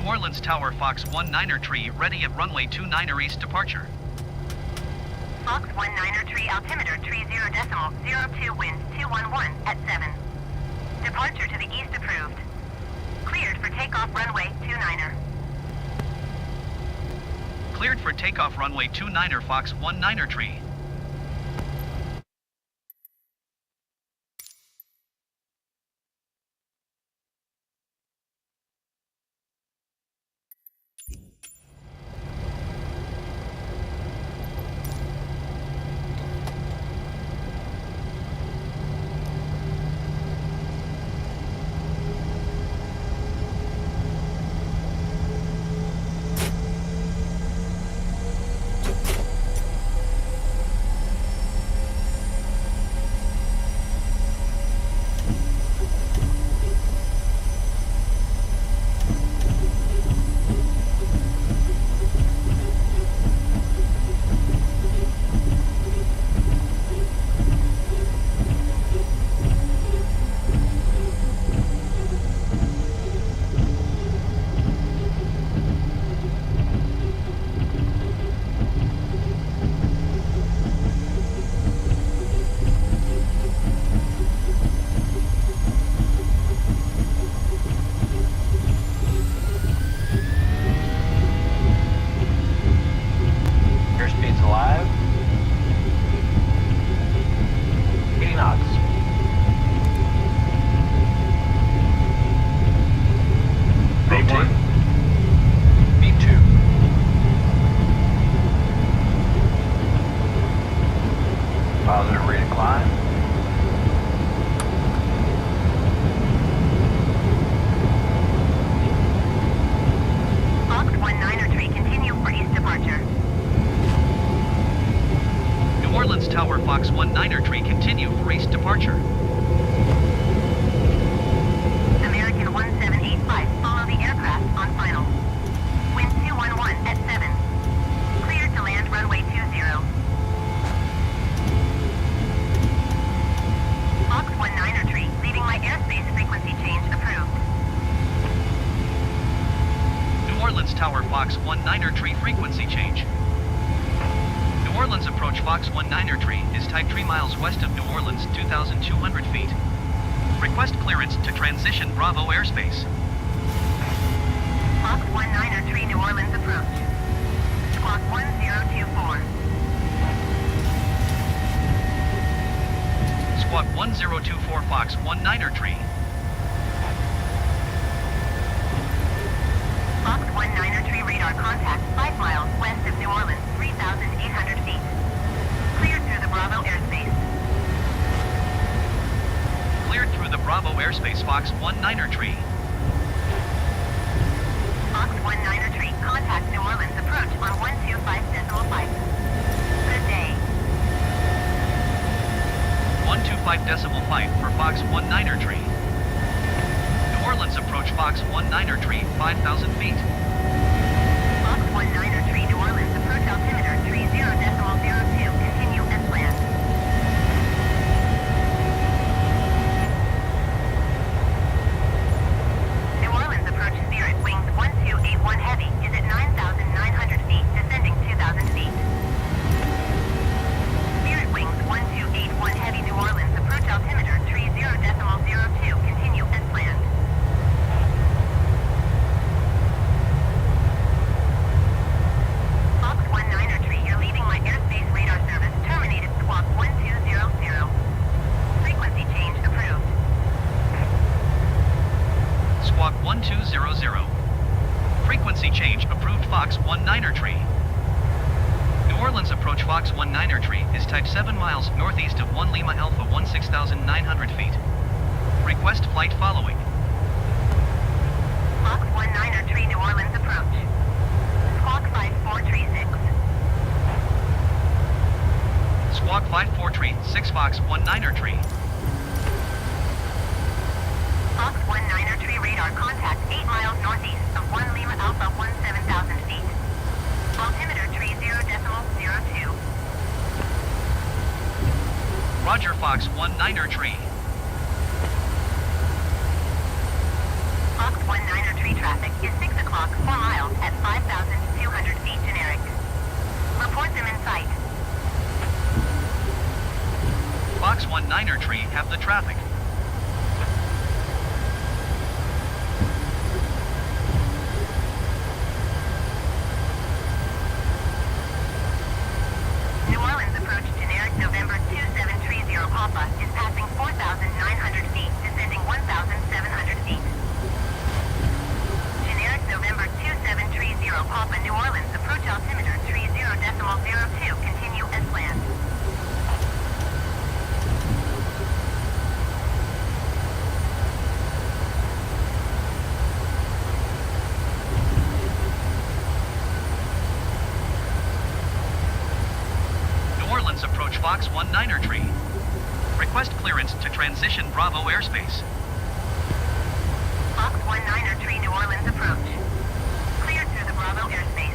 Orleans Tower Fox 19er tree ready at runway 29er east departure. Fox 19er tree altimeter 30.02 winds 211 at 7. Departure to the east approved. Cleared for takeoff runway 29er. Cleared for takeoff runway 29er Fox 19er tree. Airspeed's alive. 80 knots. B1. B2. Positive rate of climb. Fox 19er tree continue for east departure. New Orleans Tower Fox 19er tree continue for east departure. American 1785, follow the aircraft on final. Wind 211 at 7. Cleared to land runway 20. Fox 19er tree, leaving my airspace frequency change approved. New Orleans Tower Fox 19er tree frequency change. New Orleans approach Fox 19er tree is type 3 miles west of New Orleans, 2,200 feet. Request clearance to transition Bravo airspace. Fox 19er tree, New Orleans approach. Squawk 1024. Squawk 1024 Fox 19er tree. Fox 19er tree radar contact 5 miles west of New Orleans, 3,800 feet. Cleared through the Bravo airspace. Cleared through the Bravo airspace Fox 19er tree. Fox 19er tree, contact New Orleans approach on 125.5. Good day. 125.5 for Fox 19er tree. New Orleans approach Fox 19er tree, 5,000 feet. Fox 19er tree, New Orleans approach altimeter 30.02. Continue as planned. New Orleans approach Spirit wings 1281 heavy is at 9,900 feet, descending 2,000 feet. Spirit wings 1281 heavy, New Orleans approach altimeter 30.02. Continue as planned. Fox 19er tree, you're leaving my airspace radar service. Terminated squawk 1200. Frequency change approved. Squawk 1200. Frequency change approved Fox 19er tree. New Orleans approach Fox 19er tree is type 7 miles northeast of 1 Lima Alpha 16,900 feet. Request flight following. Fox 19er tree, New Orleans approach. Squawk 5436. Squawk 5436 Fox 19er tree. Fox 19er tree radar contact 8 miles northeast of 1 Lima Alpha 17,000 feet. Altimeter 30.02. Roger Fox 19er tree. Fox 19er tree traffic is 6 o'clock Fox 4 miles at 5,200 feet generic. Report them in sight. Fox 19er tree have the traffic. New Orleans approach generic November 2730 Papa is passing 4,900 feet, descending 1,700 feet. Generic November 2730 Papa New Orleans approach altimeter 30.02, continue as planned. New Orleans approach Fox 19er tree. Request clearance to transition Bravo airspace. Fox 19er tree New Orleans approach. Cleared through the Bravo airspace.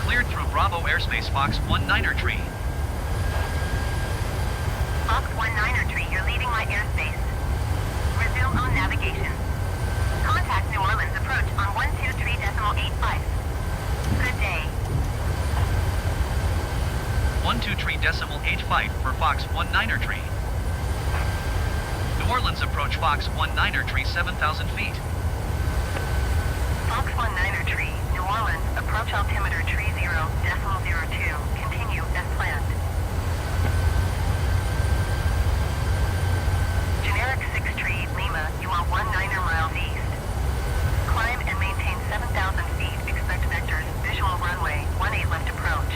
Cleared through Bravo airspace Fox 19er tree. Fox 19er tree, you're leaving my airspace. Resume on navigation. Contact New Orleans approach on 123.85. Good day. 123.85 for Fox 19er tree. New Orleans approach Fox 19er tree 7,000 feet. Fox 19er tree, New Orleans, approach altimeter 30.02, continue as planned. Generic 6 tree, Lima, you are 19er miles east. Climb and maintain 7,000 feet, expect vectors, visual runway, 18 left approach.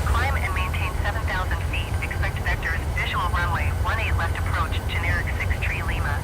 Climb and maintain 7,000 feet, expect vectors, visual runway, 18 left approach, generic 6 tree, Lima.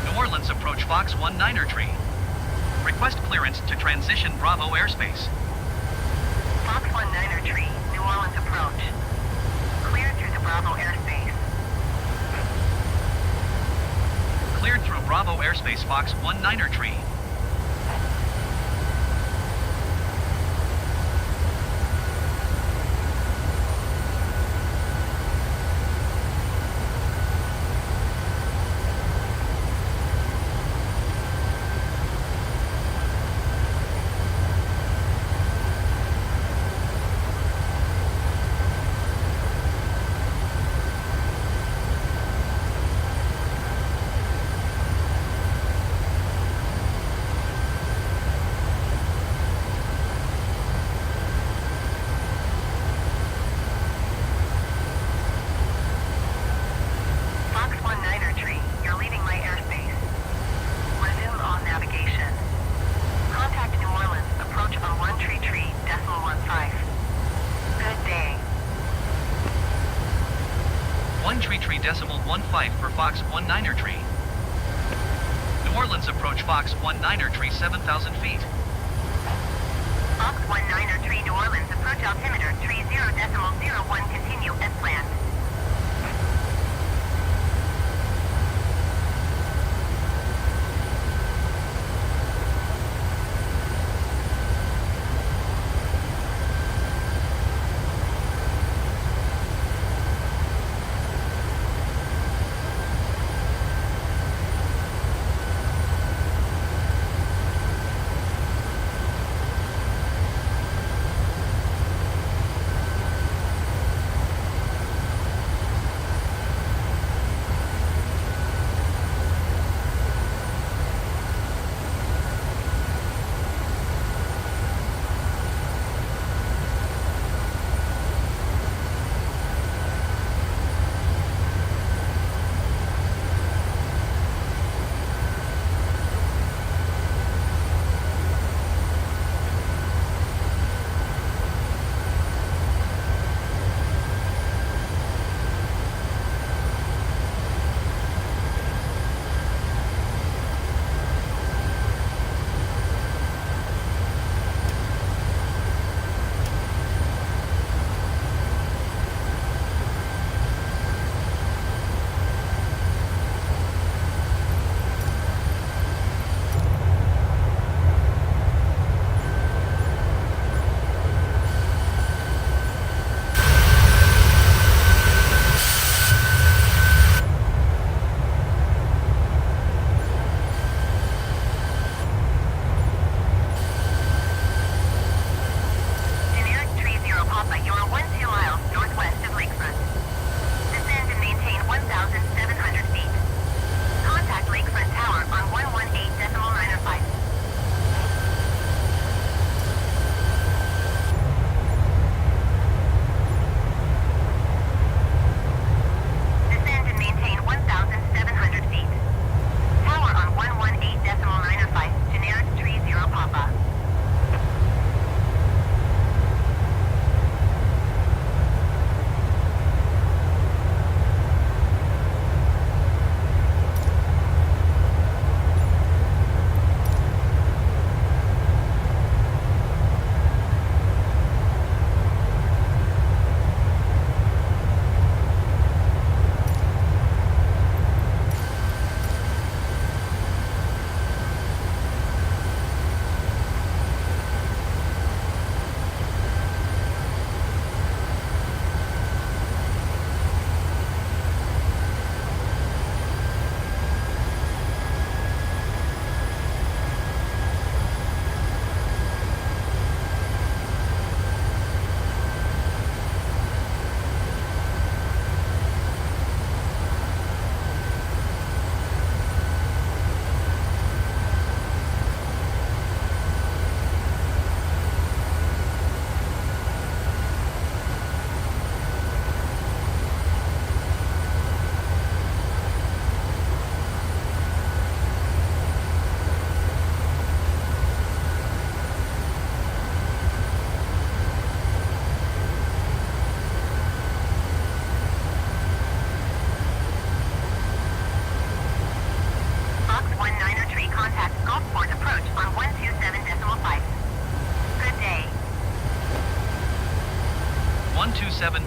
New Orleans approach Fox 19er tree. Request clearance to transition Bravo airspace. Fox 19er tree, New Orleans approach. Cleared through the Bravo airspace. Cleared through Bravo airspace Fox 19er tree. Fox 19er tree, you're leaving my airspace. Resume on navigation. Contact New Orleans, approach on 133.15. Good day. 133.15 for Fox 19er tree. New Orleans approach Fox 19er tree 7,000 feet. Fox 19er tree, New Orleans, approach altimeter 30.01, continue as planned.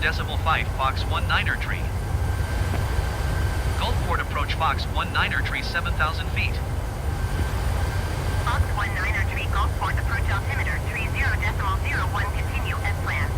37.5 Fox 19er tree. Gulfport approach Fox 19er tree 7,000 feet. Fox 19er tree, Gulfport approach altimeter 30.01, continue as planned.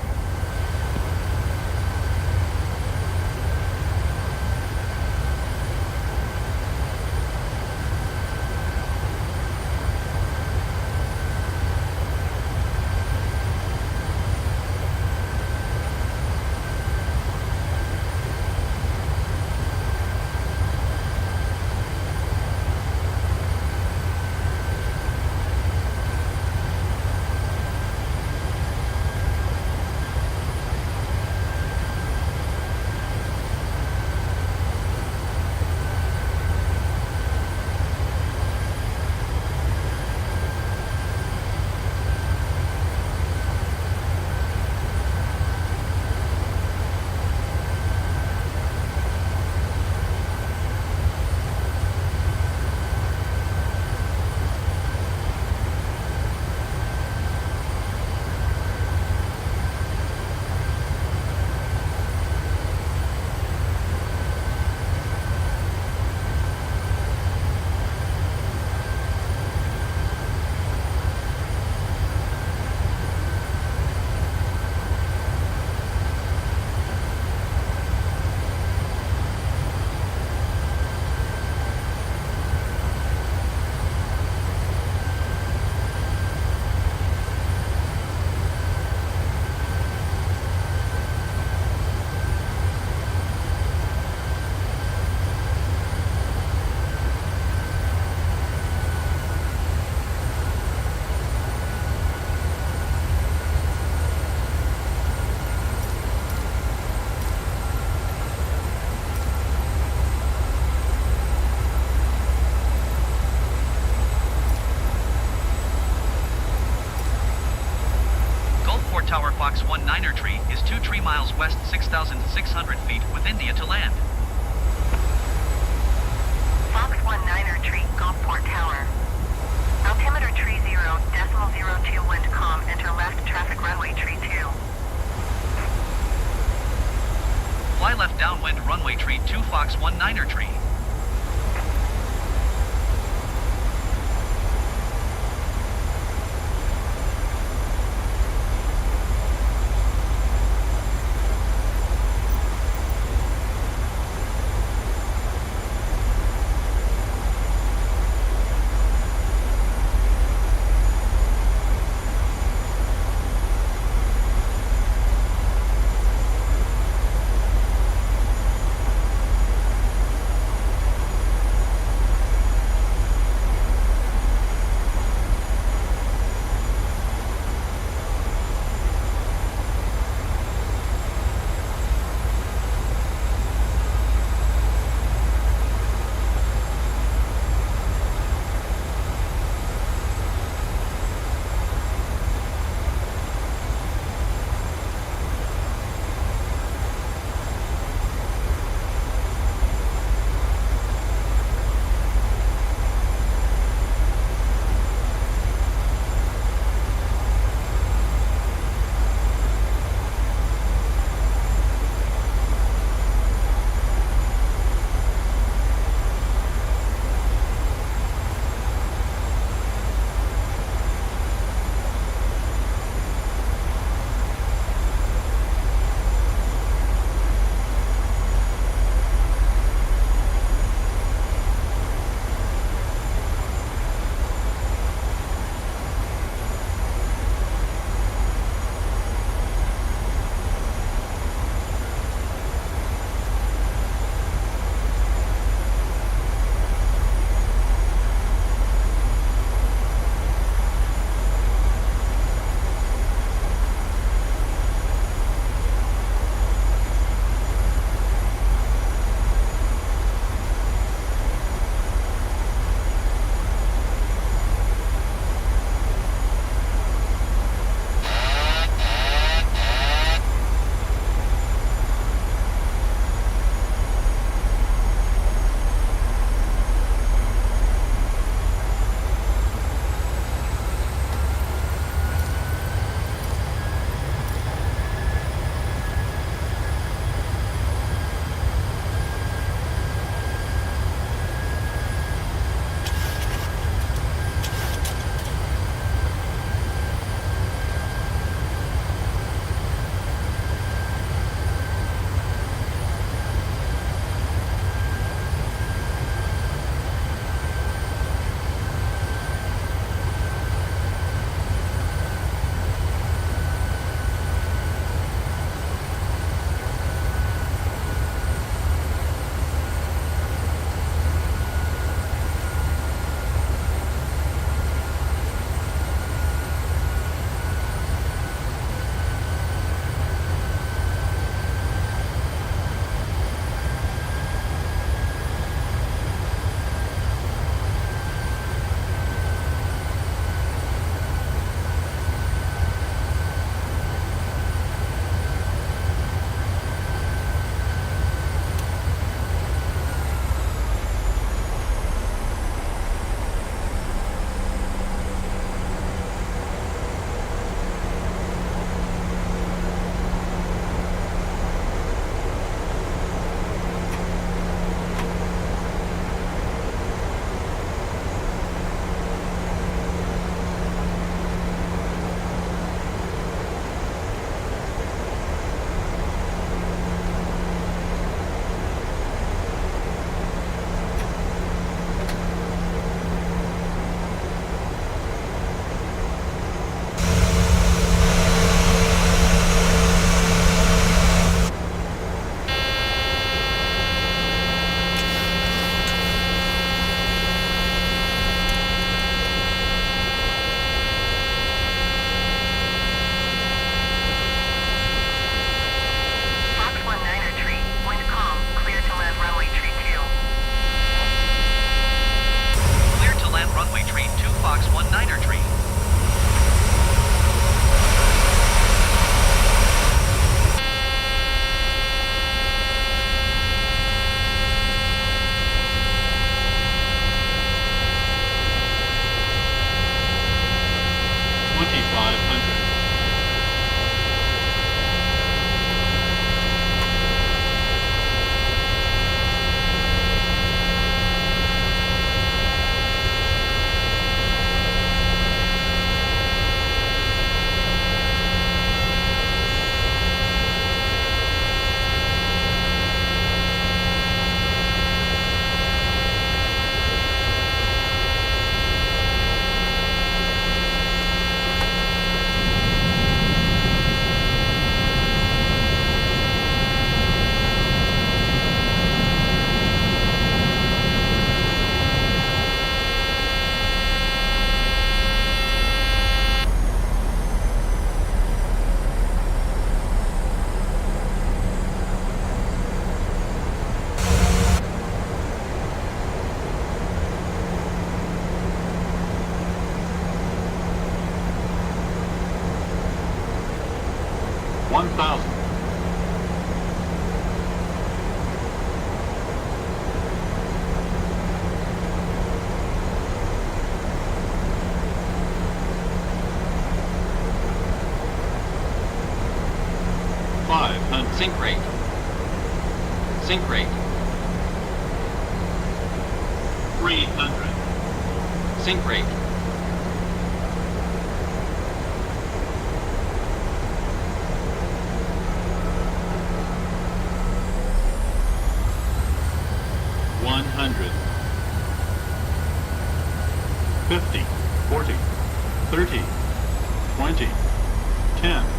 Tower Fox 19er tree is 2 tree miles west 6,600 feet with India to land. Fox 19er tree, Gulfport Tower. Altimeter tree 0.02 wind calm, enter left traffic runway tree 2. Fly left downwind runway tree 2 Fox 19er tree. Sync rate. Sync rate. 300. Sync rate. $100. 50, 40, 30, 20, 10.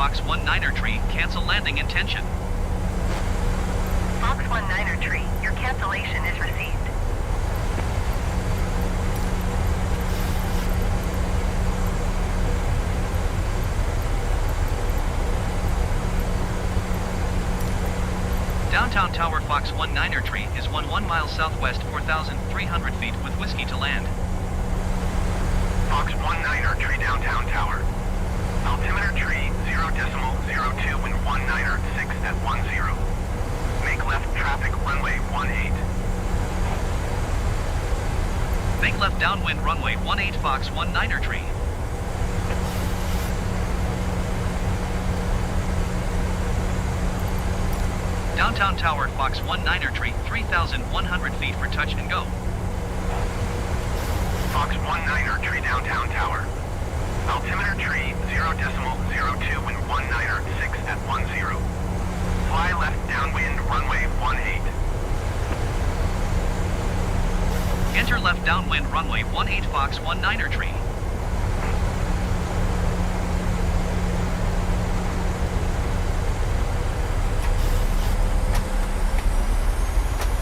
Fox 19er tree, cancel landing intention. Fox 19er tree, your cancellation is received. Downtown Tower Fox 19er tree is 1 miles southwest 4,300 feet with whiskey to land. Fox 19er tree downtown tower. Altimeter tree 0.02 wind 19er 6 at 10. Make left traffic runway 18. Make left downwind runway 18 Fox 19er tree. Downtown Tower Fox 19er tree 3,100 feet for touch and go. Fox 19er tree downtown tower. Altimeter tree 0.02 wind 19er 6 at 10. Fly left downwind runway 18. Enter left downwind runway 18 Fox 19er tree.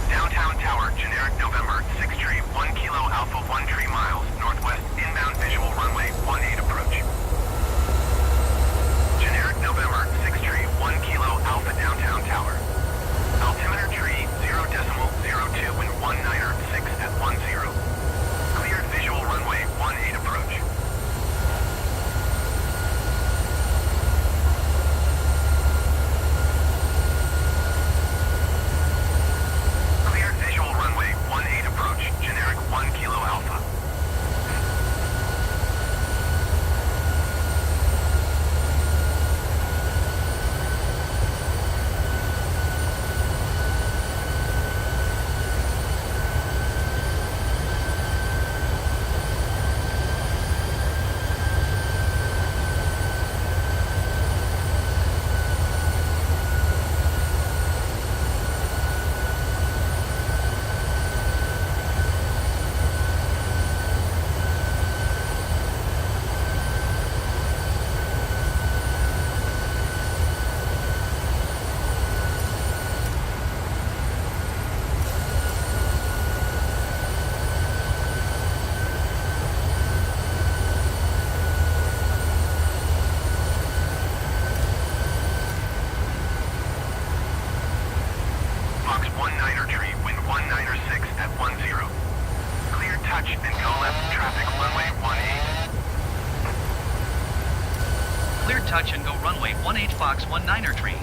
Downtown tower generic November 6 tree 1 kilo alpha 1 tree miles northwest inbound visual runway 18 approach. Generic November 6 tree 1 kilo alpha downtown tower. Altimeter tree 0.02 wind 19er 6 at 10. Cleared visual runway 18 approach. Cleared visual runway 18 approach. Generic 1 kilo alpha. Fox 19er tree, wind 19er 6 at 10. Clear touch and go left traffic runway 18. Clear touch and go runway 18 Fox 19er tree.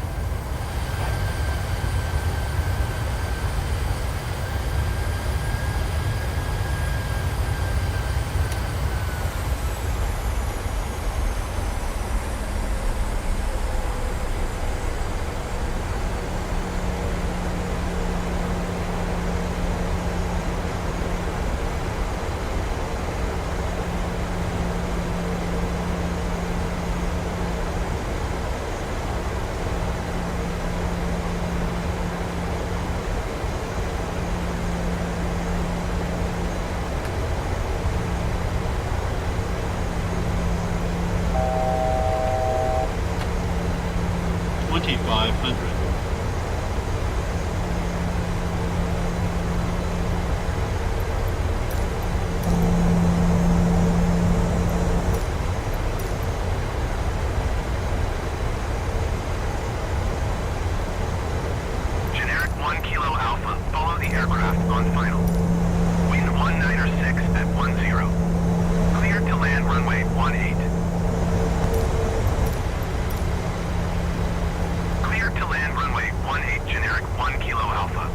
Generic 1 kilo alpha, follow the aircraft on final. Wind 19er 6 at 10. Cleared to land runway 18. Cleared to land runway 18, generic 1 kilo alpha.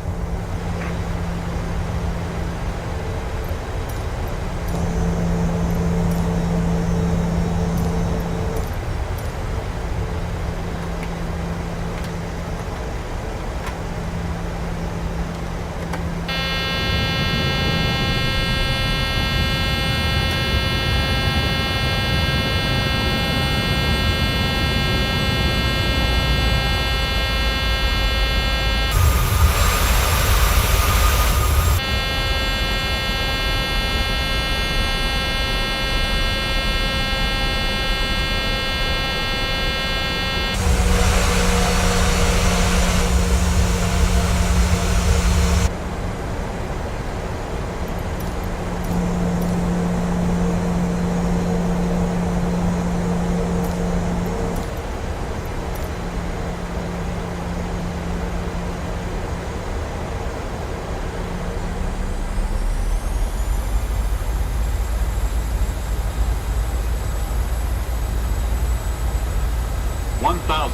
1,000.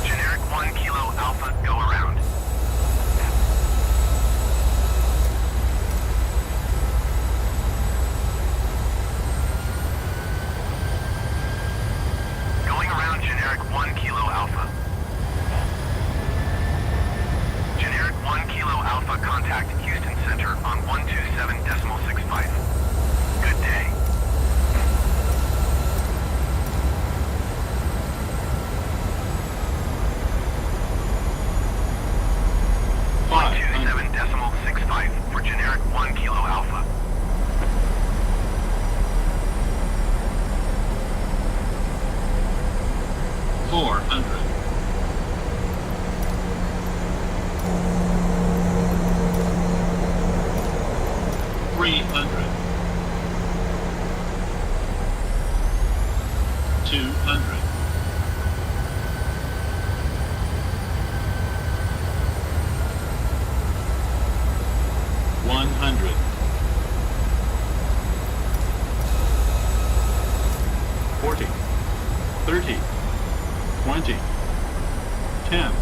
Generic 1 Kilo Alpha, go around. Going around Generic 1 Kilo Alpha. Generic 1 Kilo Alpha, contact Houston Center on 127.65. Good day. Five 127.65 for generic 1 Kilo Alpha. Four hundred. 300. 200. 100. 40. 30. 20. 10.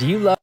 Do you love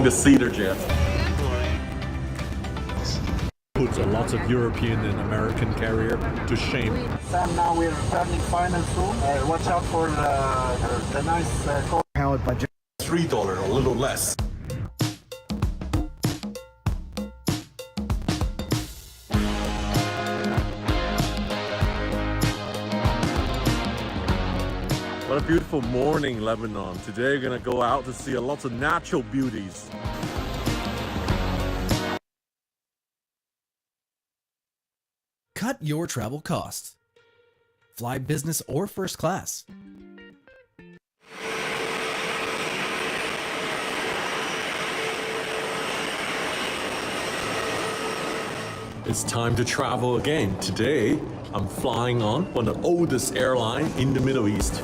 the cedar jet. Puts a lot of European and American carrier to shame. Sam, now we're turning final soon. Watch out for the nice call. Powered by $3, a little less. What a beautiful morning, Lebanon. Today we're gonna go out to see a lot of natural beauties. Cut your travel costs. Fly business or first class. It's time to travel again. Today, I'm flying on one of the oldest airlines in the Middle East.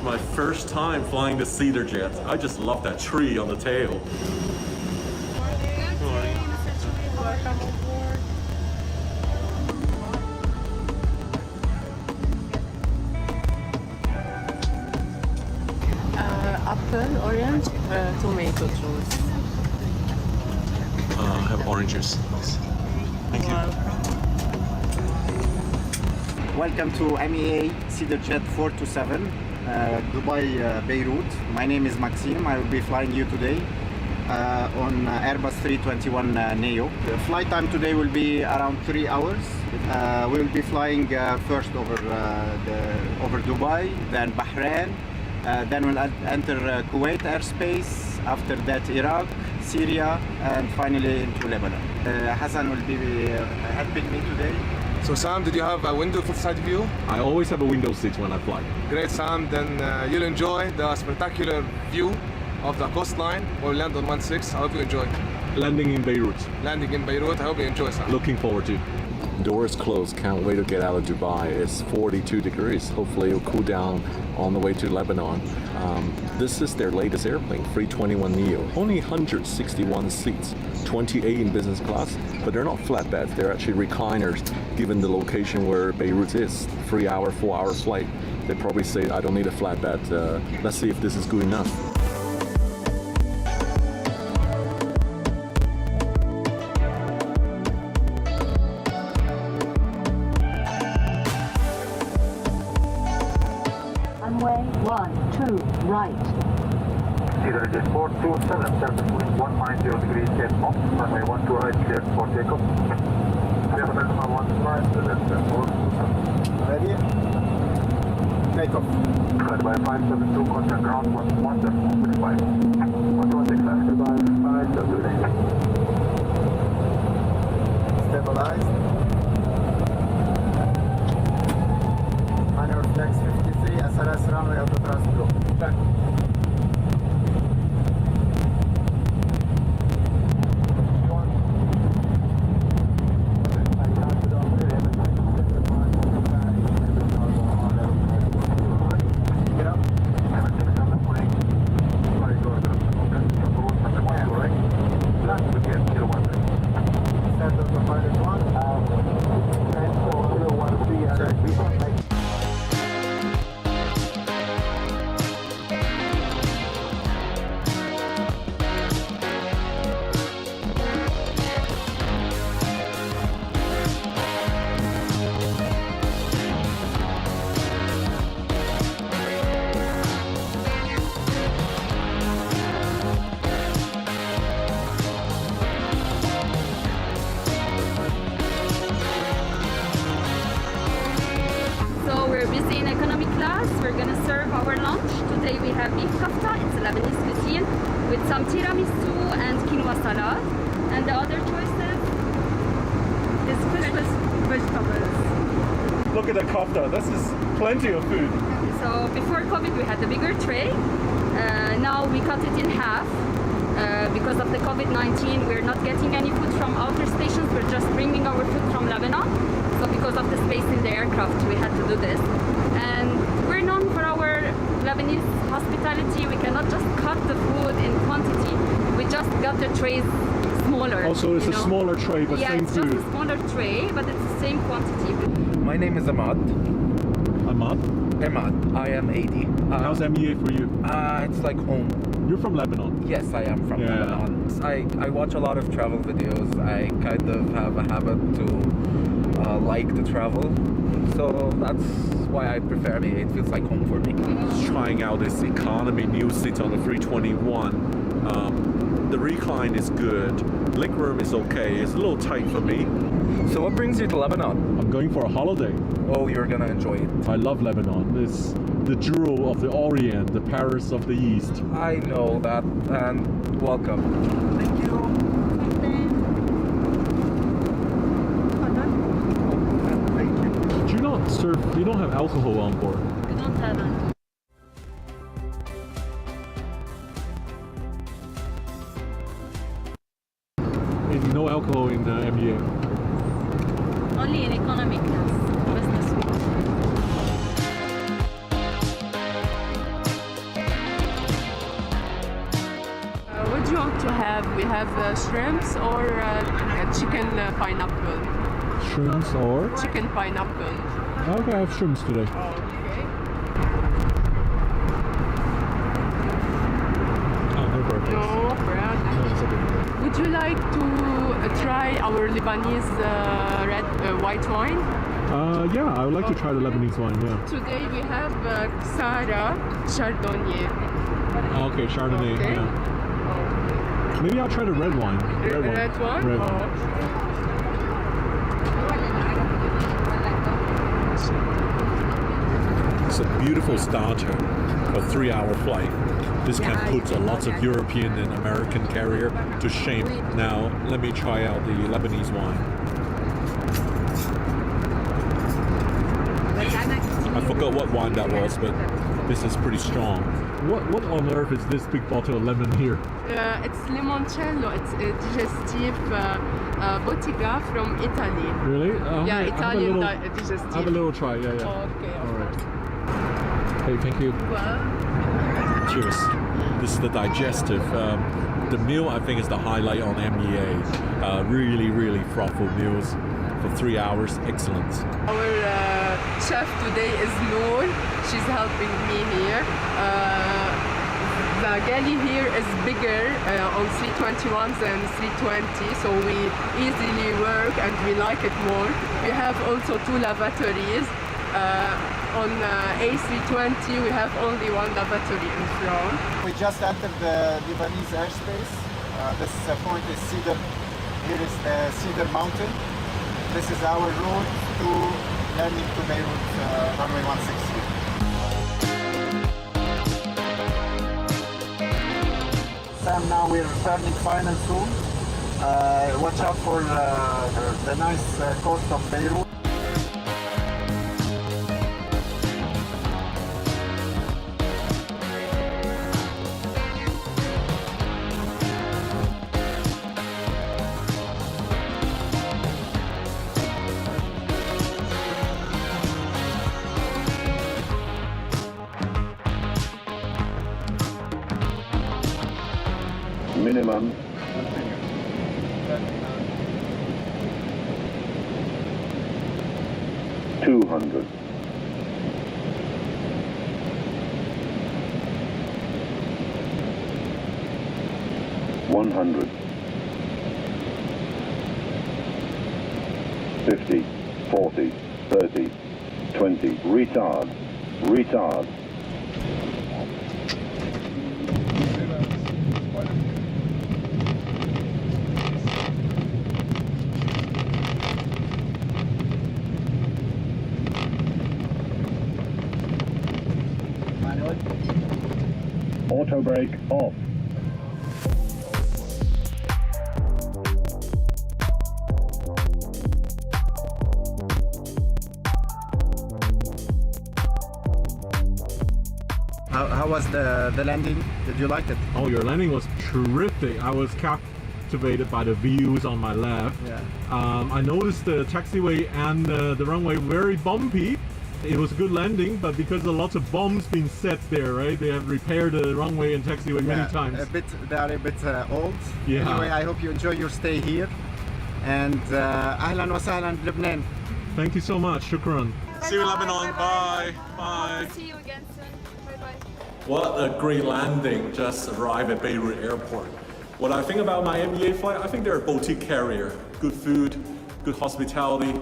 My first time flying the cedar jet. I just love that tree on the tail. Apple, orange, tomato juice. I have oranges. Thank you. Welcome to MEA CedarJet 427, Dubai, Beirut. My name is Maxime. I will be flying you today on Airbus 321 Neo. The flight time today will be around 3 hours. We will be flying first over Dubai, then Bahrain, then we'll enter Kuwait airspace, after that Iraq, Syria, and finally into Lebanon. Hassan will be helping me today. So Sam, did you have a window side view? I always have a window seat when I fly. Great Sam, then you'll enjoy the spectacular view of the coastline. We'll land on 16. I hope you enjoy. Landing in Beirut. Landing in Beirut, I hope you enjoy Sam. Looking forward to. Doors closed. Can't wait to get out of Dubai. It's 42 degrees. Hopefully it'll cool down on the way to Lebanon. This is their latest airplane, 321neo. Only 161 seats, 28 in business class, but they're not flatbeds. They're actually recliners, given the location where Beirut is. 3 hour, 4 hour flight. They probably say, I don't need a flatbed. Let's see if this is good enough. Runway 12 right. Either it is 427, 190 degrees, get off. Runway 12 right, cleared for takeoff. We have a minimum 15, so that's 427. Ready? Take off. Flight by 572, contact ground 11.5. 126 left. Goodbye, 573. Stabilize. Minor flex 53, SRS runway auto thrust blue. Back. We're busy in economy class. We're gonna serve our lunch. Today we have beef kafta, it's Lebanese cuisine, with some tiramisu and quinoa salad. And the other choices is fish with vegetables. Look at the kofta, this is plenty of food. So before COVID we had a bigger tray. Now we cut it in half. Because of the COVID-19, we're not getting any food from outer stations. We're just bringing our food from Lebanon. So because of the space in the aircraft, we had to do this. And we're known for our Lebanese hospitality. We cannot just cut the food in quantity. We just got the trays smaller. Also, it's a smaller tray, but same it's food. just a smaller tray, but it's the same quantity. My name is Ahmad. Ahmad? Ahmad. I am 80. How's MEA for you? It's like home. You're from Lebanon? Yes, I am from Lebanon. I watch a lot of travel videos. I kind of have a habit to like to travel. So that's why I prefer MEA. It feels like home for me. Trying out this economy new seat on the 321. The recline is good. Leg room is okay. It's a little tight for me. So what brings you to Lebanon? I'm going for a holiday. Oh, you're gonna enjoy it. I love Lebanon. It's the jewel of the Orient, the Paris of the East. I know that, and welcome. Thank you. Do you not serve, you don't have alcohol on board? We don't have it. No alcohol in MEA? Only in economy class, business suite. What do you want to have? We have shrimps or chicken pineapple. Shrimps or? Chicken pineapple. Okay, I have shrimps today. Oh, no burgers. No, bread. No, it's okay. Would you like to try our Lebanese white wine? Yeah, I would like to try the Lebanese wine, yeah. Today we have Sarah Chardonnay. Okay, Chardonnay, Okay. yeah. Maybe I'll try the red wine. Red one? Red Oh. wine. It's a beautiful starter, a 3-hour flight. This can put a lot of European and American carrier to shame. Now, let me try out the Lebanese wine. I forgot what wine that was, but this is pretty strong. What on earth is this big bottle of lemon here? It's limoncello. It's a digestive bottega from Italy. Really? Yeah, Italian digestive. Have a little try. Yeah, yeah. Oh, okay, all right. Hey, thank you. Well, Cheers. This is the digestive. The meal I think is the highlight on MEA. Really fruitful meals for 3 hours. Excellent. our chef today is Noor. She's helping me here. The galley here is bigger on 321 than 320, so we easily work and we like it more. We have also 2 lavatories. On A320 we have only 1 lavatory in front. We just entered the Lebanese airspace. This point is Cedar. Here is the Cedar Mountain. This is our road to landing to Beirut, runway 16. Sam, now we're turning final soon. Watch out for the nice coast of Beirut. Minimum 200. One hundred. 50, 40, 30, 20. Retard. Retard. Auto brake off. How was the landing? Did you like it? Oh, your landing was terrific. I was captivated by the views on my left. Yeah. I noticed the taxiway and the runway very bumpy. It was a good landing, but because of lots of bombs being set there, right? They have repaired the runway and taxiway many times. They are a bit old. Yeah. Anyway, I hope you enjoy your stay here. And أهلا وسهلا بلبنان. Thank you so much. Shukran. See you in Lebanon. Bye. Bye. See you again soon. Bye bye. What a great landing. Just arrived at Beirut Airport. What I think about my MEA flight, I think they're a boutique carrier. Good food, good hospitality.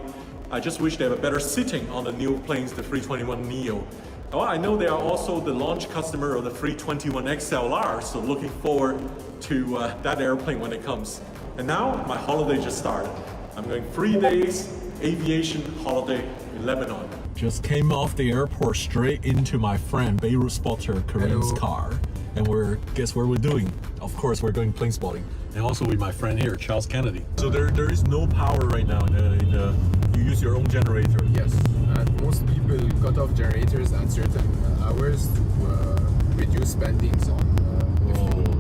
I just wish they have a better seating on the new planes, the 321neo. Oh, I know they are also the launch customer of the 321XLR, so looking forward to that airplane when it comes. And now my holiday just started. I'm going 3 days aviation holiday in Lebanon. Just came off the airport straight into my friend Beirut Spotter Kareem's car. And guess what we're doing? Of course, we're going plane spotting. And also with my friend here, Charles Kennedy. So there is no power right now you use your own generator. Yes, and most people cut off generators at certain hours to reduce spendings on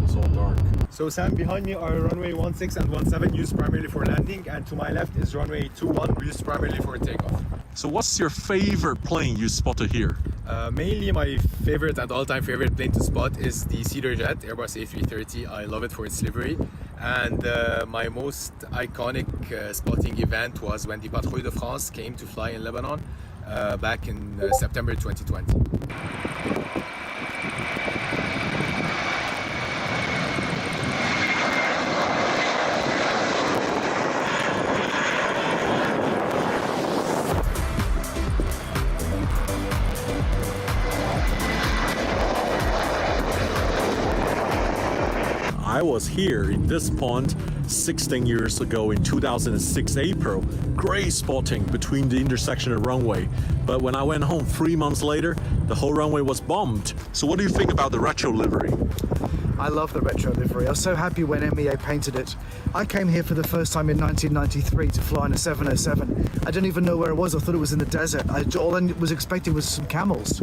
it's all dark. So Sam, behind me are runway 16 and 17 used primarily for landing, and to my left is runway 21 used primarily for takeoff. So what's your favorite plane you spotted here? Mainly my favorite and all-time favorite plane to spot is the Cedar Jet, Airbus A330. I love it for its livery. And my most iconic spotting event was when the Patrouille de France came to fly in Lebanon back in September 2020. I was here in this pond 16 years ago in 2006 April. Great spotting between the intersection and runway. But when I went home 3 months later, the whole runway was bombed. So what do you think about the retro livery? I love the retro livery. I was so happy when MEA painted it. I came here for the first time in 1993 to fly in a 707. I didn't even know where it was. I thought it was in the desert. All I was expecting was some camels.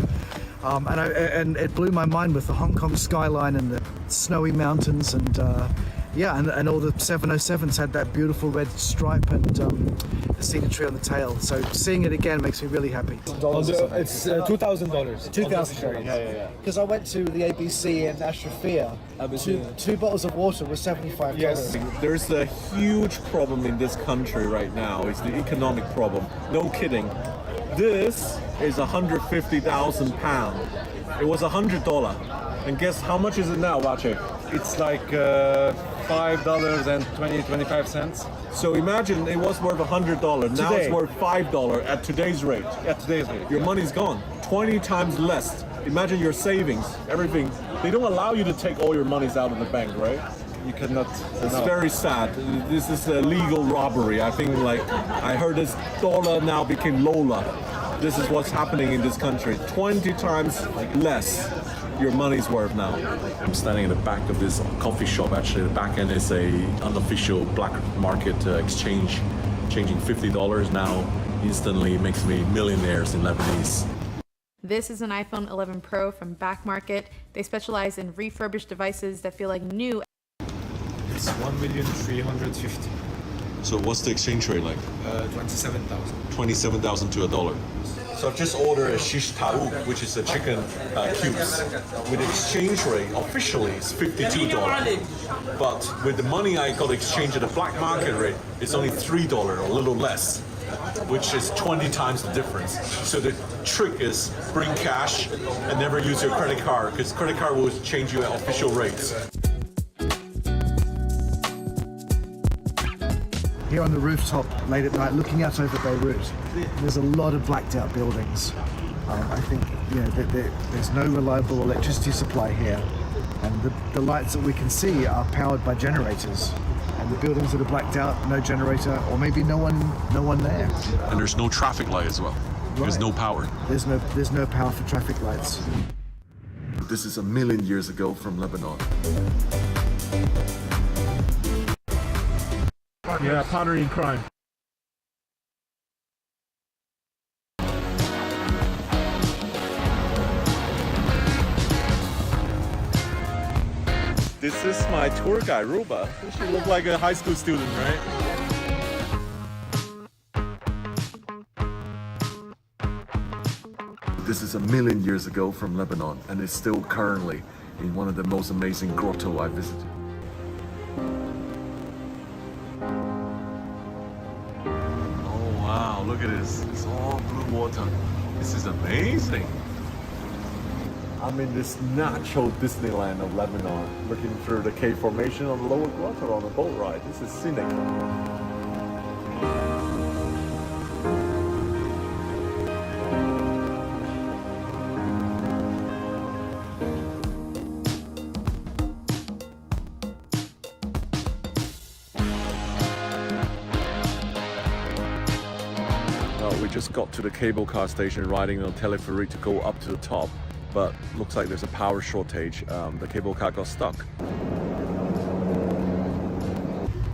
And it blew my mind with the Hong Kong skyline and the snowy mountains and all the 707s had that beautiful red stripe and the cedar tree on the tail. So seeing it again makes me really happy. It's $2,000. $2,000. Yeah. Because I went to the ABC in Ashrafia. Two bottles of water was $75. Yes, there's a huge problem in this country right now. It's the economic problem. No kidding. This is £150,000. It was $100. And guess how much is it now, Vache? It's like $5.25. So imagine it was worth $100. Now it's Today. worth $5 at today's rate. At today's rate. Your money's gone. 20 times less. Imagine your savings, everything. They don't allow you to take all your monies out of the bank, right? You cannot. It's very sad. This is a legal robbery. I think, like, I heard this dollar now became Lola. This is what's happening in this country. 20 times less your money's worth now. I'm standing in the back of this coffee shop. Actually, the back end is a unofficial black market exchange, changing $50 now instantly makes me millionaires in Lebanese. This is an iPhone 11 Pro from Back Market. They specialize in refurbished devices that feel like new. It's 1,350,000. So what's the exchange rate like? 27,000. 27,000 to $1. So I've just ordered a shish taouk, which is a chicken cubes. With the exchange rate, officially it's $52. But with the money I got exchanged at the black market rate, it's only $3, a little less, which is 20 times the difference. So the trick is bring cash and never use your credit card, because credit card will change you at official rates. Here on the rooftop late at night, looking out over Beirut, there's a lot of blacked out buildings. I think there's no reliable electricity supply here, and the lights that we can see are powered by generators. And the buildings that are blacked out, no generator, or maybe no one there. And there's no traffic light as well. There's no power. There's no power for traffic lights. This is 1,000,000 years ago from Lebanon. Yeah, pottery and crime. This is my tour guide, Ruba. She looks like a high school student, right? This is 1,000,000 years ago from Lebanon, and it's still currently in one of the most amazing grotto I visited. Oh wow, look at this. It's all blue water. This is amazing. I'm in this natural Disneyland of Lebanon, looking through the cave formation of the lower grotto on a boat ride. This is scenic. Well, we just got to the cable car station, riding on telepheric to go up to the top. But looks like there's a power shortage. The cable car got stuck.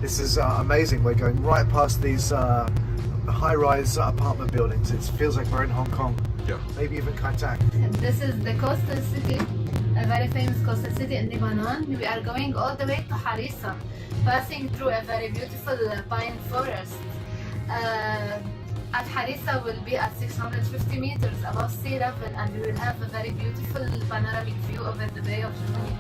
This is amazing. We're going right past these high-rise apartment buildings. It feels like we're in Hong Kong. Yeah. Maybe even Kai Tak. This is the coastal city, a very famous coastal city in Lebanon. We are going all the way to Harissa, passing through a very beautiful pine forest. At Harissa will be at 650 meters above sea level, and we will have a very beautiful panoramic view over the Bay of June.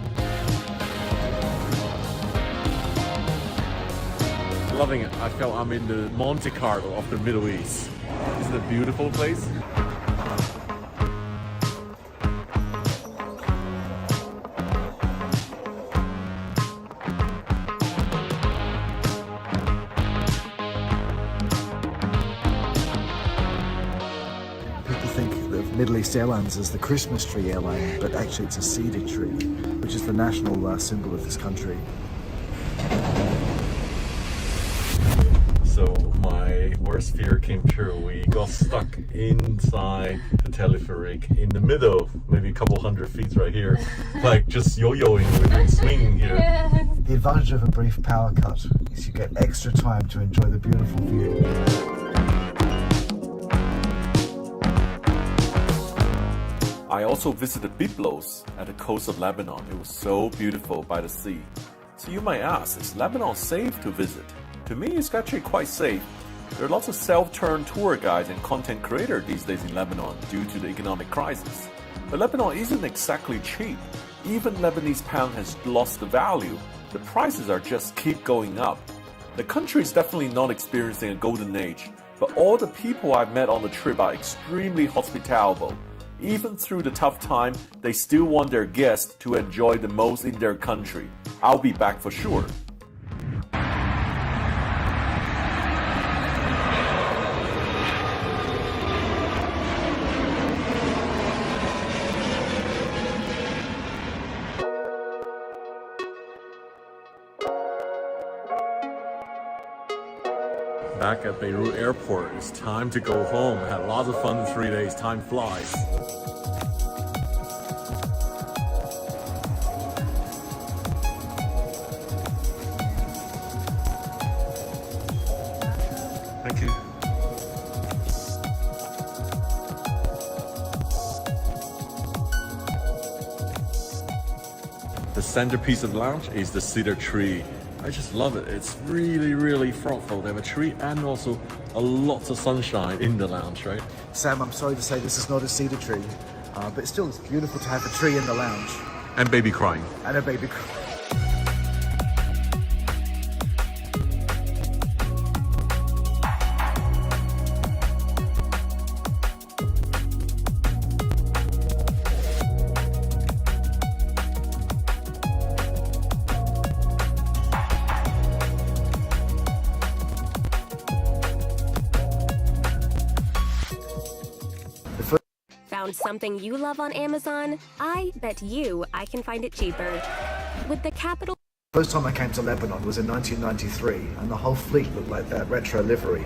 Loving it. I felt I'm in the Monte Carlo of the Middle East. Isn't it a beautiful place? Middle East Airlines is the Christmas tree airline, but actually it's a cedar tree, which is the national symbol of this country. So my worst fear came true. We got stuck inside the telepheric in the middle, maybe a couple hundred feet right here, like just yo-yoing and swinging here. The advantage of a brief power cut is you get extra time to enjoy the beautiful view. I also visited Byblos at the coast of Lebanon. It was so beautiful by the sea. So you might ask, is Lebanon safe to visit? To me, it's actually quite safe. There are lots of self-turned tour guides and content creators these days in Lebanon due to the economic crisis. But Lebanon isn't exactly cheap. Even Lebanese pound has lost the value. The prices are just keep going up. The country is definitely not experiencing a golden age, but all the people I've met on the trip are extremely hospitable. Even through the tough time, they still want their guests to enjoy the most in their country. I'll be back for sure. Back at Beirut Airport, it's time to go home. Had lots of fun in 3 days. Time flies. Thank you. The centerpiece of the lounge is the cedar tree. I just love it. It's really thoughtful. They have a tree and also a lot of sunshine in the lounge, right? Sam, I'm sorry to say this is not a cedar tree, but still it's beautiful to have a tree in the lounge. And baby crying. And a baby crying. Found something you love on Amazon? I bet you I can find it cheaper. With the capital... First time I came to Lebanon was in 1993, and the whole fleet looked like that retro livery.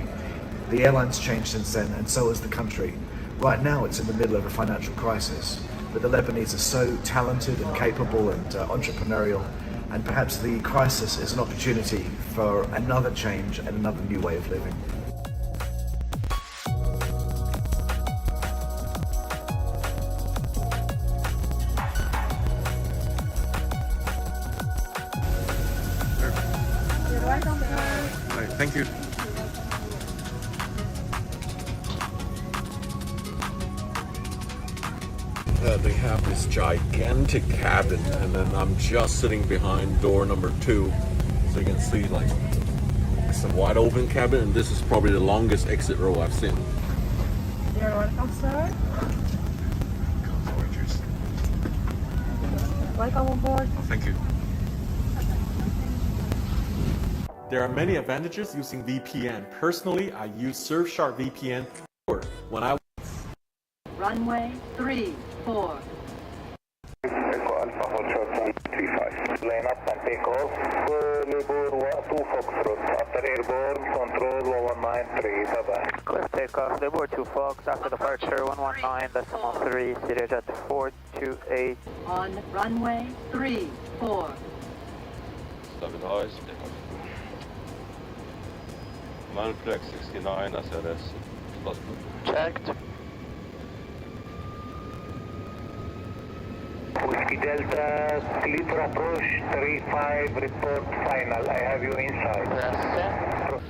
The airlines changed since then, and so has the country. Right now it's in the middle of a financial crisis, but the Lebanese are so talented and capable and entrepreneurial, and perhaps the crisis is an opportunity for another change and another new way of living. Thank you. They have this gigantic cabin, and then I'm just sitting behind door number 2, so you can see like it's a wide open cabin, and this is probably the longest exit row I've seen. You're welcome, sir. Welcome on board. Thank you. There are many advantages using VPN. Personally, I use Surfshark VPN when I... Runway 34. Line up and take off. Libur 2 Foxtrot. After airborne, control 119.3. Bye-bye. Clear takeoff. Libur 2 Fox. After departure 119.3. City jet 428. On runway 34. Stabilize. Manflex 69 SLS. Checked. Whiskey Delta, clear for approach 35, report final. I have you inside. Yes,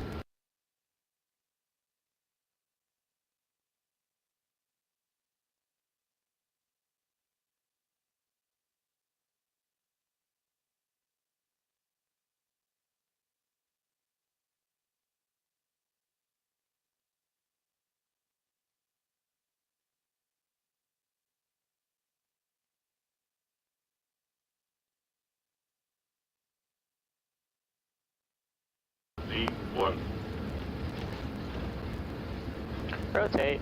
E1. Rotate.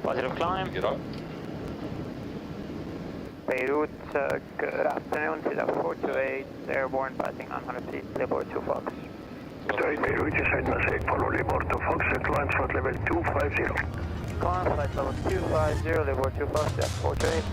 Positive climb. Get up. Beirut, good afternoon. City 428. Airborne passing 900 feet. Libur 2 Fox. Sorry, Beirut, you said mistake. Follow Libur 2 Fox, climb slot level 250. Climb flight level 250. Libur 2 Fox, 428.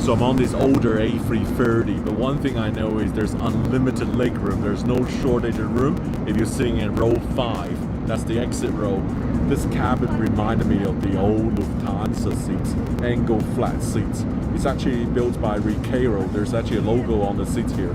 So I'm on this older A330, but one thing I know is there's unlimited legroom. There's no shortage of room. If you're sitting in row 5, that's the exit row. This cabin reminded me of the old Lufthansa seats, angle flat seats. It's actually built by Recaro. There's actually a logo on the seats here.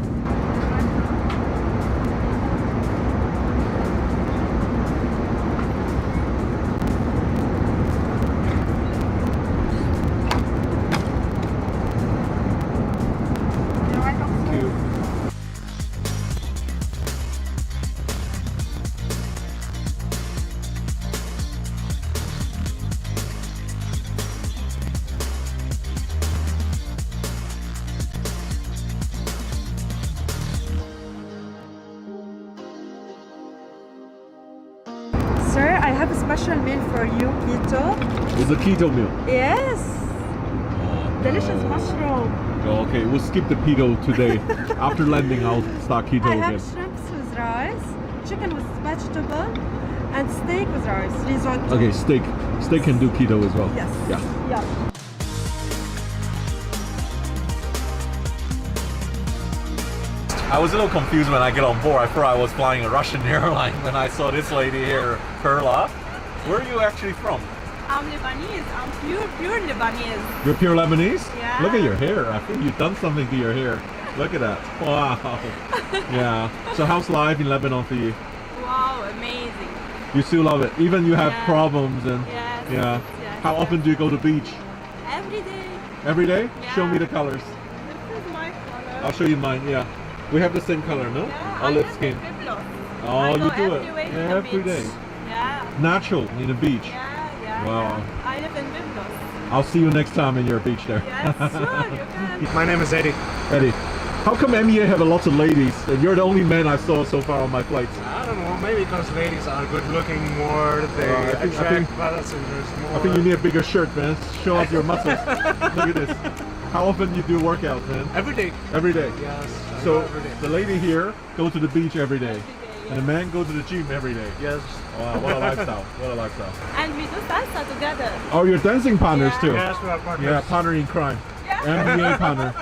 Sir, I have a special meal for you, keto. It's a keto meal. Yes. Delicious mushroom. Okay, we'll skip the keto today. After landing, I'll start keto I again. have shrimps with rice, chicken with vegetable, and steak with rice. Risotto. Okay, steak. Steak can do keto as well. Yes. Yeah. Yeah. I was a little confused when I get on board. I thought I was flying a Russian airline when I saw this lady here, Perla. Where are you actually from? I'm Lebanese. I'm pure Lebanese. You're pure Lebanese? Yeah. Look at your hair. I think you've done something to your hair. Look at that. Wow. Yeah. So how's life in Lebanon for you? Wow, amazing. You still love it, even you have Yeah. problems and Yes, yeah. yes, How often do you go to the beach? Every day. Every day? Yeah. Show me the colors. This is my color. I'll show you mine. Yeah. We have the same color, no? Yeah, Olive I live skin. in Byblos. Oh, I you go do every way it to the every beach. day. Yeah. Natural in the beach. Yeah. Wow. I live in Byblos. I'll see you next time in your beach there. Yes, sure, you can. My name is Eddie. Eddie, how come MEA have a lot of ladies and you're the only man I saw so far on my flights? I don't know, maybe because ladies are good looking more, they I attract passengers more. I think you need a bigger shirt, man. Show off your muscles. Look at this. How often you do workouts, man? Every day. Every day? Yes. I So go every day. the lady here go to the beach every day. And the man go to the gym every day. Yes. Wow, what a lifestyle. What a lifestyle. And we do salsa together. Oh, you're dancing partners too? Yes, we are partners. Yeah, partner in crime. MEA partner.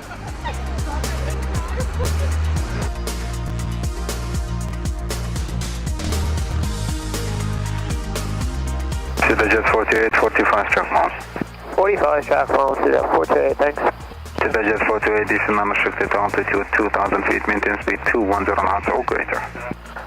To the Jet 48, 45 track mount. 45 track mount to the 48, thanks. To the Jet 48, descend unrestricted altitude 2,000 feet, maintain speed 210 knots or greater.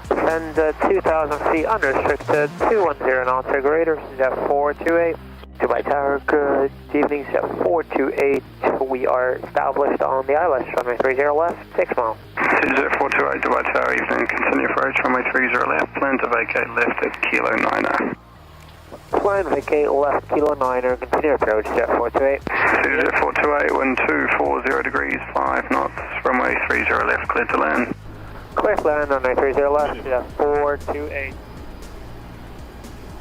Send 2,000 feet unrestricted, 210 knots or greater, Jet 428. Dubai Tower, good evening, Jet 428. We are established on the ILS, runway 30 left, 6 miles. Jet 428, Dubai Tower, evening, continue approach, runway 30 left, plan to vacate left at Kilo 90. Plan vacate left, Kilo 9er, continue approach, Jet 428. Jet 428, wind 240 degrees, 5 knots, runway 30 left, clear to land. Clear to land, runway 30 left, Jet 428.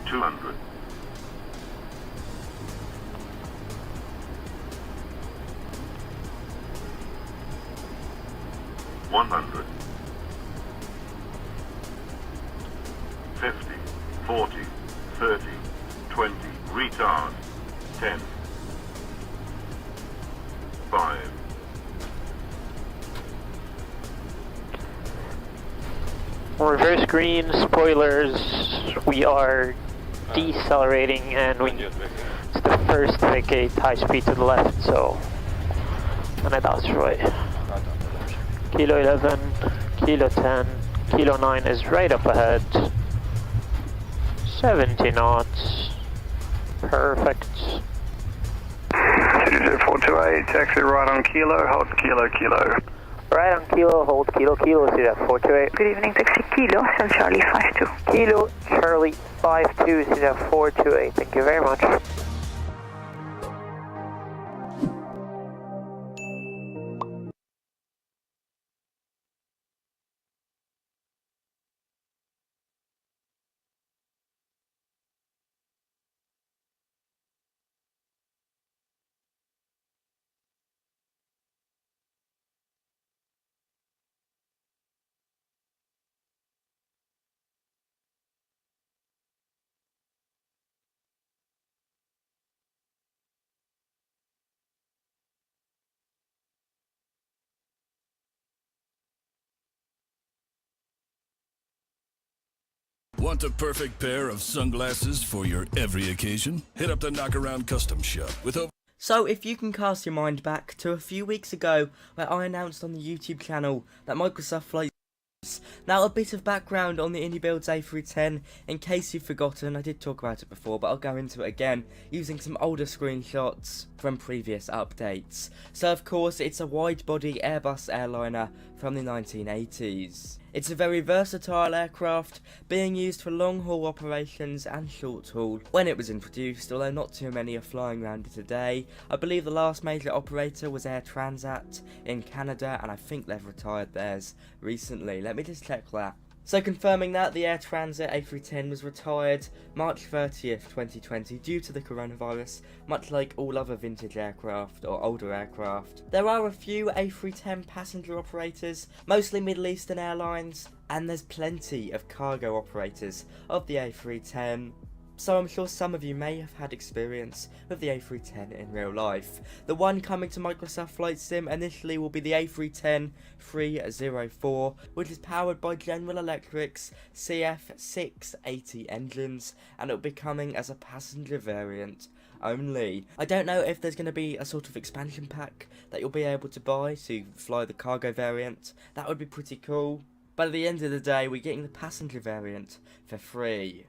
200. One hundred. 50, 40, 30, 20, retard. 10, 5, Reverse green, spoilers, we are decelerating and it's the first vacate, high speed to the left, so, and that's right. Kilo 11, Kilo 10, Kilo 9 is right up ahead, 70 knots, perfect. Jet 428, taxi right on Kilo, hold Kilo, Kilo. Right on Kilo, hold Kilo, Kilo, see that 428. Good evening, taxi Kilo, Cell Charlie 52. Kilo, Charlie 52, see that 428, thank you very much. Want a perfect pair of sunglasses for your every occasion? Hit up the Knockaround Custom Shop with over... So if you can cast your mind back to a few weeks ago where I announced on the YouTube channel that Microsoft Flight... Now a bit of background on the IndieBuilds A310, in case you've forgotten. I did talk about it before, but I'll go into it again using some older screenshots from previous updates. So of course it's a wide-body Airbus airliner from the 1980s. It's a very versatile aircraft, being used for long-haul operations and short-haul when it was introduced, although not too many are flying around it today. I believe the last major operator was Air Transat in Canada, and I think they've retired theirs recently. Let me just check that. So confirming that, the Air Transat A310 was retired March 30th, 2020 due to the coronavirus, much like all other vintage aircraft or older aircraft. There are a few A310 passenger operators, mostly Middle Eastern airlines, and there's plenty of cargo operators of the A310. So I'm sure some of you may have had experience with the A310 in real life. The one coming to Microsoft Flight Sim initially will be the A310-304, which is powered by General Electric's CF680 engines, and it will be coming as a passenger variant only. I don't know if there's going to be a sort of expansion pack that you'll be able to buy to fly the cargo variant. That would be pretty cool. But at the end of the day, we're getting the passenger variant for free.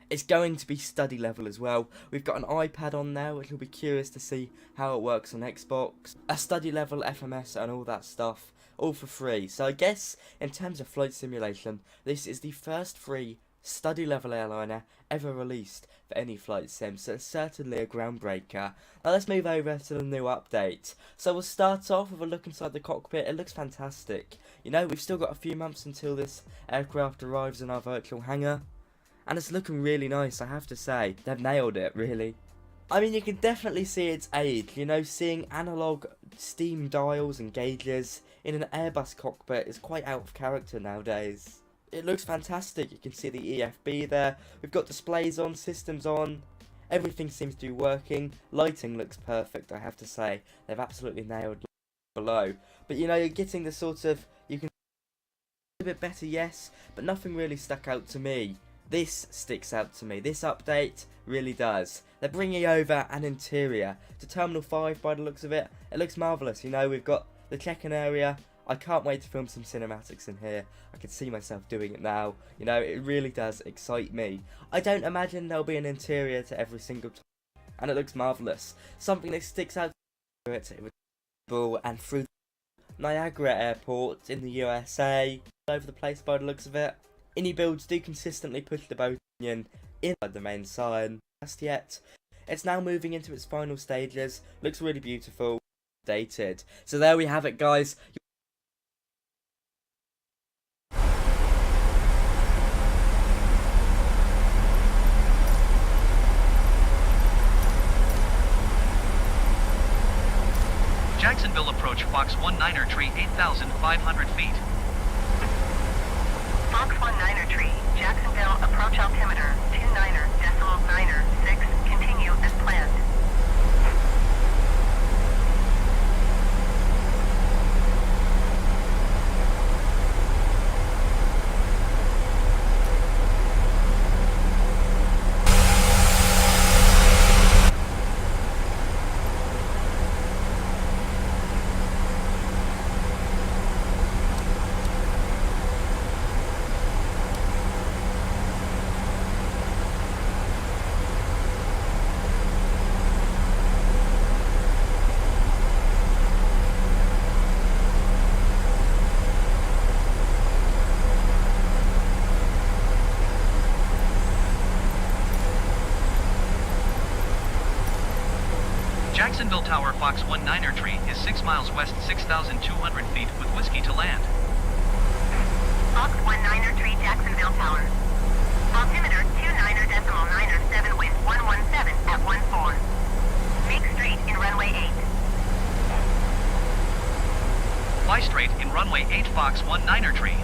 It's going to be study level as well. We've got an iPad on there, which will be curious to see how it works on Xbox. A study level FMS and all that stuff, all for free. So I guess in terms of flight simulation, this is the first free study level airliner ever released for any flight sim, so it's certainly a groundbreaker. Now let's move over to the new update. So we'll start off with a look inside the cockpit. It looks fantastic. You know, we've still got a few months until this aircraft arrives in our virtual hangar, and it's looking really nice, I have to say. They've nailed it, really. I mean, you can definitely see its age, you know, seeing analog steam dials and gauges in an Airbus cockpit is quite out of character nowadays. It looks fantastic. You can see the EFB there. We've got displays on, systems on. Everything seems to be working. Lighting looks perfect, I have to say. They've absolutely nailed below. But you know, you're getting the sort of, you can a bit better, yes, but nothing really stuck out to me. This sticks out to me. This update really does. They're bringing over an interior to Terminal 5 by the looks of it. It looks marvellous. You know, we've got the check-in area. I can't wait to film some cinematics in here. I can see myself doing it now. You know, it really does excite me. I don't imagine there'll be an interior to every single time, and it looks marvellous. Something that sticks out to it and through Niagara Airport in the USA, all over the place by the looks of it. IndieBuilds do consistently push the boat union inside the main sign. Just yet, it's now moving into its final stages. Looks really beautiful, dated. So there we have it, guys. Jacksonville approach Fox 19er tree 8,500 feet. Fox 19er tree, Jacksonville approach altimeter 29.906, continue as planned. Jacksonville Tower Fox 19er tree is 6 miles west, 6,200 feet with whiskey to land. Fox 19er tree, Jacksonville Tower. Altimeter 29.907, wind 117 at 14. Make straight in runway 8. Fly straight in runway 8 Fox 19er tree.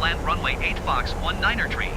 land runway 8 Fox 19er tree.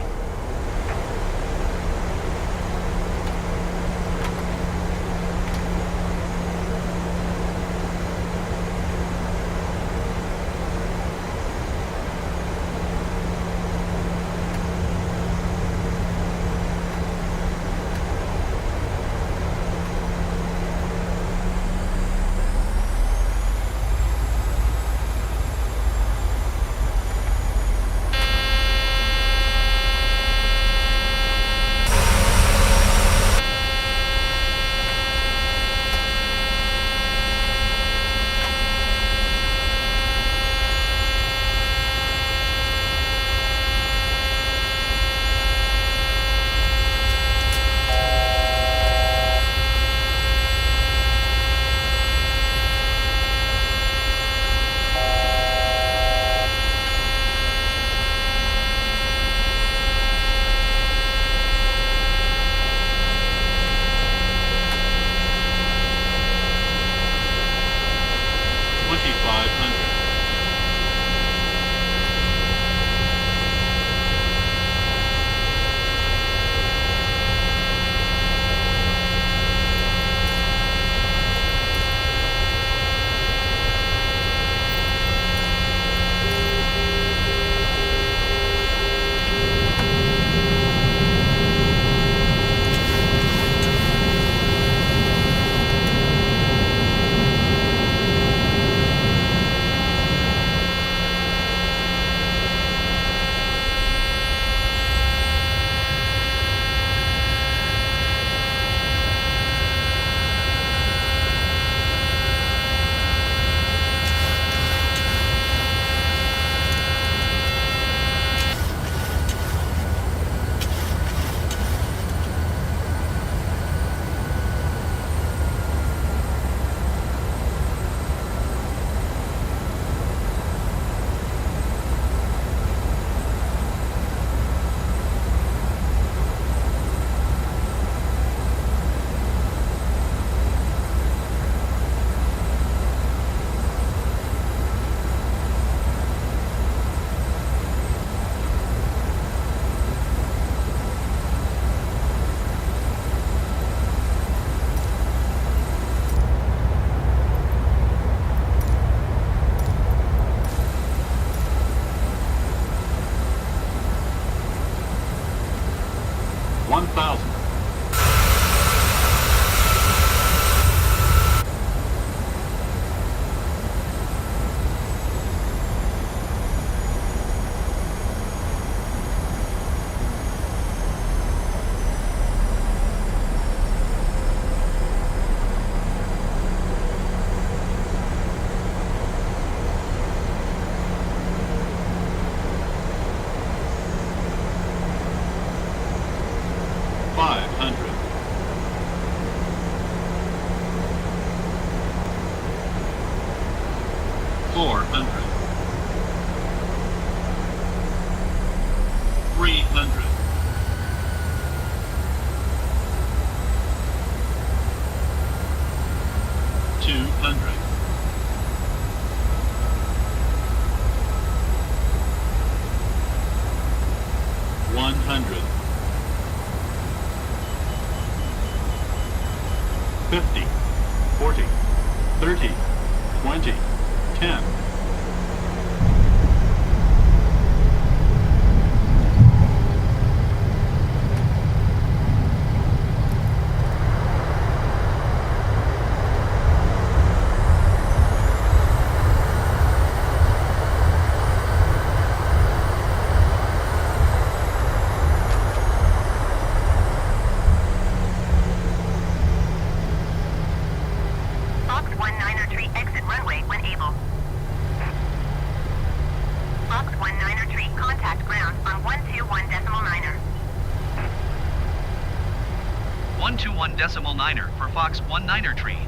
Decimal niner for Fox 19er tree.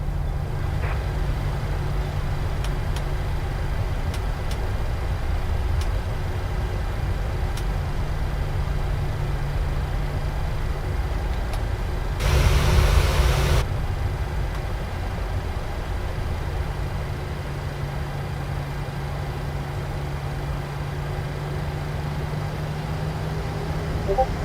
Lebanon.